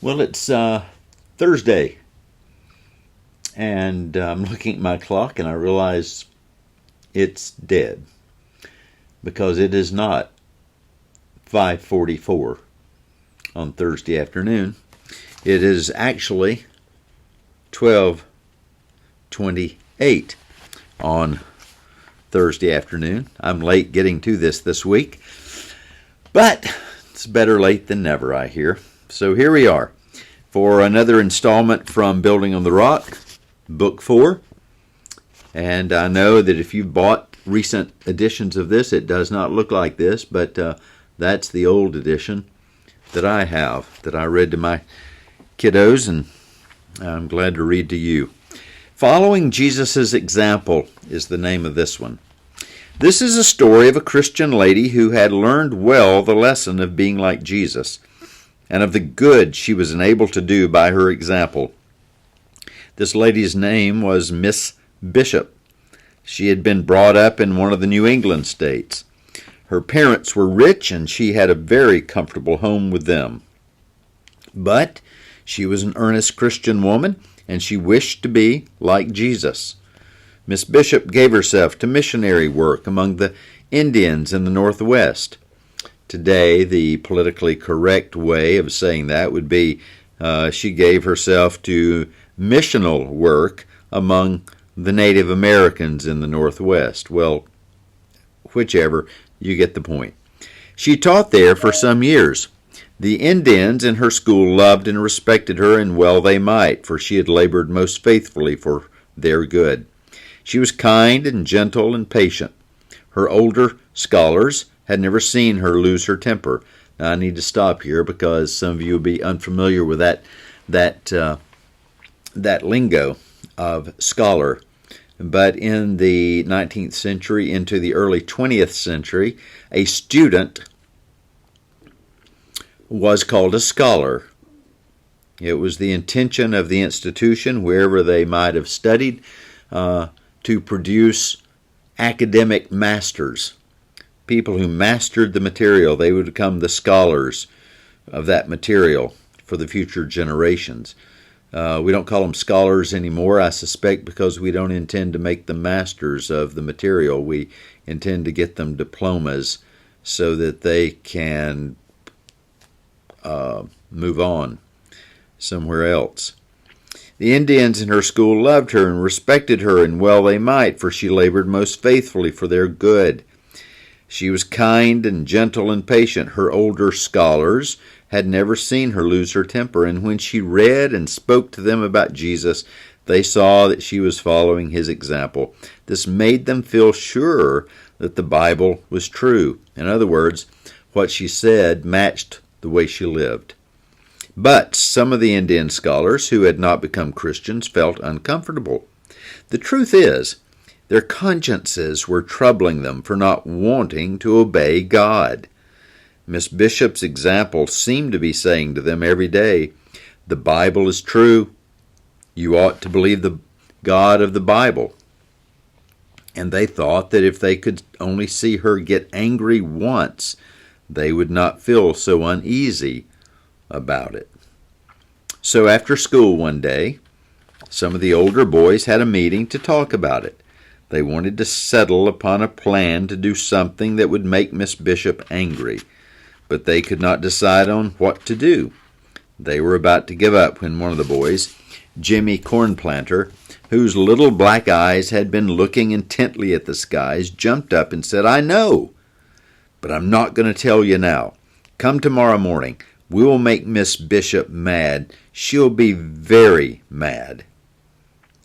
Well, it's Thursday, and I'm looking at my clock and I realize it's dead because it is not 5:44 on Thursday afternoon. It is actually 12:28 on Thursday afternoon. I'm late getting to this week, but it's better late than never, I hear. So here we are for another installment from Building on the Rock, Book 4. And I know that if you've bought recent editions of this, it does not look like this, but that's the old edition that I have, that I read to my kiddos, and I'm glad to read to you. Following Jesus' Example is the name of this one. This is a story of a Christian lady who had learned well the lesson of being like Jesus and of the good she was enabled to do by her example. This lady's name was Miss Bishop. She had been brought up in one of the New England states. Her parents were rich and she had a very comfortable home with them. But she was an earnest Christian woman and she wished to be like Jesus. Miss Bishop gave herself to missionary work among the Indians in the Northwest. Today, the politically correct way of saying that would be she gave herself to missional work among the Native Americans in the Northwest. Well, whichever, you get the point. She taught there for some years. The Indians in her school loved and respected her, and well they might, for she had labored most faithfully for their good. She was kind and gentle and patient. Her older scholars had never seen her lose her temper. Now, I need to stop here because some of you will be unfamiliar with that lingo of scholar. But in the 19th century into the early 20th century, a student was called a scholar. It was the intention of the institution, wherever they might have studied, to produce academic masters, people who mastered the material. They would become the scholars of that material for the future generations. We don't call them scholars anymore, I suspect, because we don't intend to make them masters of the material. We intend to get them diplomas so that they can move on somewhere else. The Indians in her school loved her and respected her, and well they might, for she labored most faithfully for their good. She was kind and gentle and patient. Her older scholars had never seen her lose her temper, and when she read and spoke to them about Jesus, they saw that she was following his example. This made them feel sure that the Bible was true. In other words, what she said matched the way she lived. But some of the Indian scholars who had not become Christians felt uncomfortable. The truth is, their consciences were troubling them for not wanting to obey God. Miss Bishop's example seemed to be saying to them every day, the Bible is true. You ought to believe the God of the Bible. And they thought that if they could only see her get angry once, they would not feel so uneasy about it. So after school one day, some of the older boys had a meeting to talk about it. They wanted to settle upon a plan to do something that would make Miss Bishop angry, but they could not decide on what to do. They were about to give up when one of the boys, Jimmy Cornplanter, whose little black eyes had been looking intently at the skies, jumped up and said, I know, but I'm not going to tell you now. Come tomorrow morning. We will make Miss Bishop mad. She'll be very mad.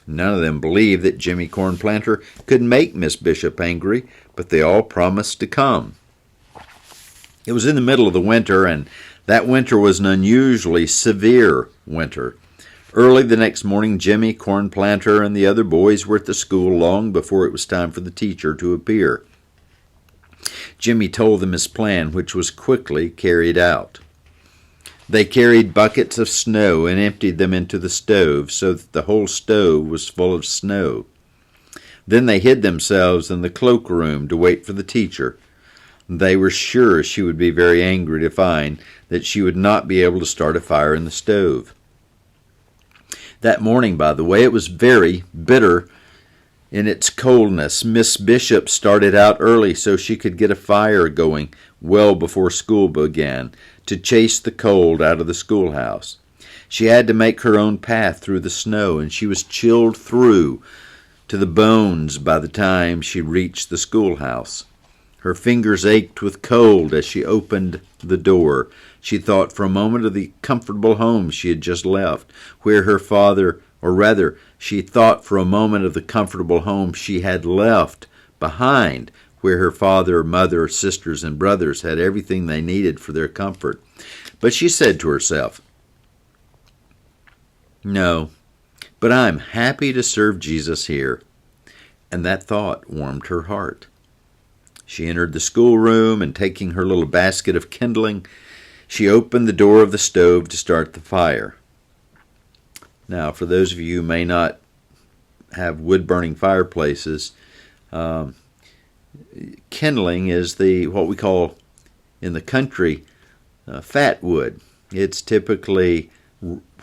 None of them believed that Jimmy Cornplanter could make Miss Bishop angry, but they all promised to come. It was in the middle of the winter, and that winter was an unusually severe winter. Early the next morning, Jimmy Cornplanter and the other boys were at the school long before it was time for the teacher to appear. Jimmy told them his plan, which was quickly carried out. They carried buckets of snow and emptied them into the stove so that the whole stove was full of snow. Then they hid themselves in the cloakroom to wait for the teacher. They were sure she would be very angry to find that she would not be able to start a fire in the stove. That morning, by the way, it was very bitter in its coldness. Miss Bishop started out early so she could get a fire going well before school began to chase the cold out of the schoolhouse. She had to make her own path through the snow, and she was chilled through to the bones by the time she reached the schoolhouse. Her fingers ached with cold as she opened the door. She thought for a moment of the comfortable home she had just left, where her father, or rather, she thought for a moment of the comfortable home she had left behind, where her father, mother, sisters, and brothers had everything they needed for their comfort. But she said to herself, "No, but I'm happy to serve Jesus here." And that thought warmed her heart. She entered the schoolroom, and taking her little basket of kindling, she opened the door of the stove to start the fire. Now, for those of you who may not have wood-burning fireplaces, kindling is what we call in the country fat wood. It's typically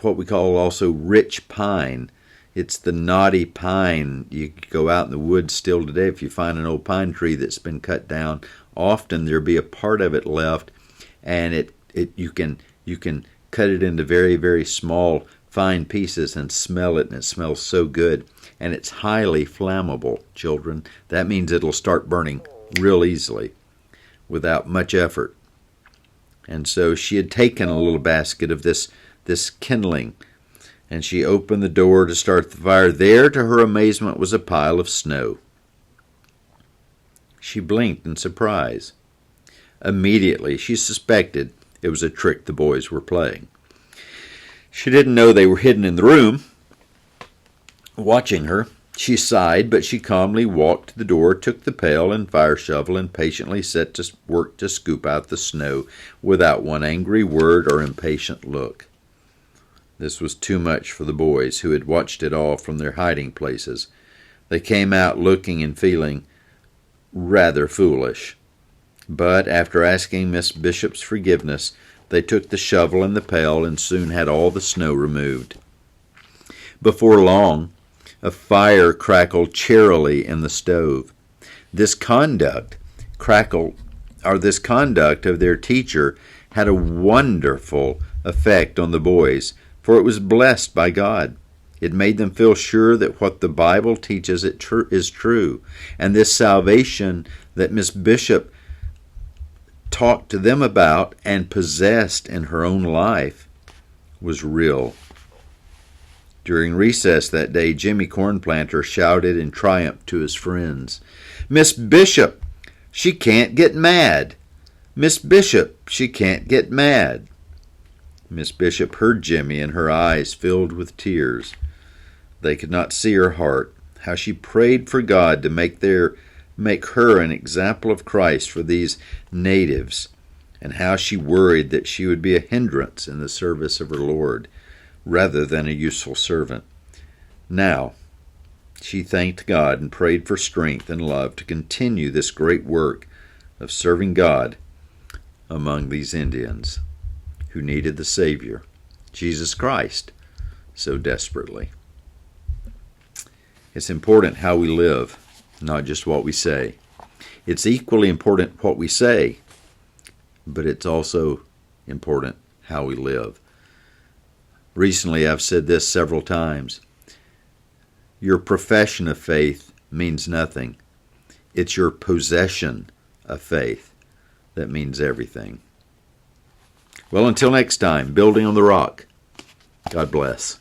what we call also rich pine. It's the knotty pine. You go out in the woods still today. If you find an old pine tree that's been cut down, often there'll be a part of it left, and you can cut it into very, very small, fine pieces and smell it, and it smells so good. And it's highly flammable, children. That means it'll start burning real easily without much effort. And so she had taken a little basket of this kindling, and she opened the door to start the fire. There, to her amazement, was a pile of snow. She blinked in surprise. Immediately, she suspected it was a trick the boys were playing. She didn't know they were hidden in the room, watching her. She sighed, but she calmly walked to the door, took the pail and fire shovel, and patiently set to work to scoop out the snow without one angry word or impatient look. This was too much for the boys, who had watched it all from their hiding places. They came out looking and feeling rather foolish. But after asking Miss Bishop's forgiveness, they took the shovel and the pail and soon had all the snow removed. Before long, a fire crackled cheerily in the stove. This conduct of their teacher had a wonderful effect on the boys, for it was blessed by God. It made them feel sure that what the Bible teaches is true, and this salvation that Miss Bishop talked to them about and possessed in her own life was real. During recess that day, Jimmy Cornplanter shouted in triumph to his friends, "Miss Bishop, she can't get mad! Miss Bishop, she can't get mad!" Miss Bishop heard Jimmy, and her eyes filled with tears. They could not see her heart, how she prayed for God to make her an example of Christ for these natives, and how she worried that she would be a hindrance in the service of her Lord rather than a useful servant. Now, she thanked God and prayed for strength and love to continue this great work of serving God among these Indians who needed the Savior, Jesus Christ, so desperately. It's important how we live, not just what we say. It's equally important what we say, but it's also important how we live. Recently, I've said this several times. Your profession of faith means nothing. It's your possession of faith that means everything. Well, until next time, building on the rock. God bless.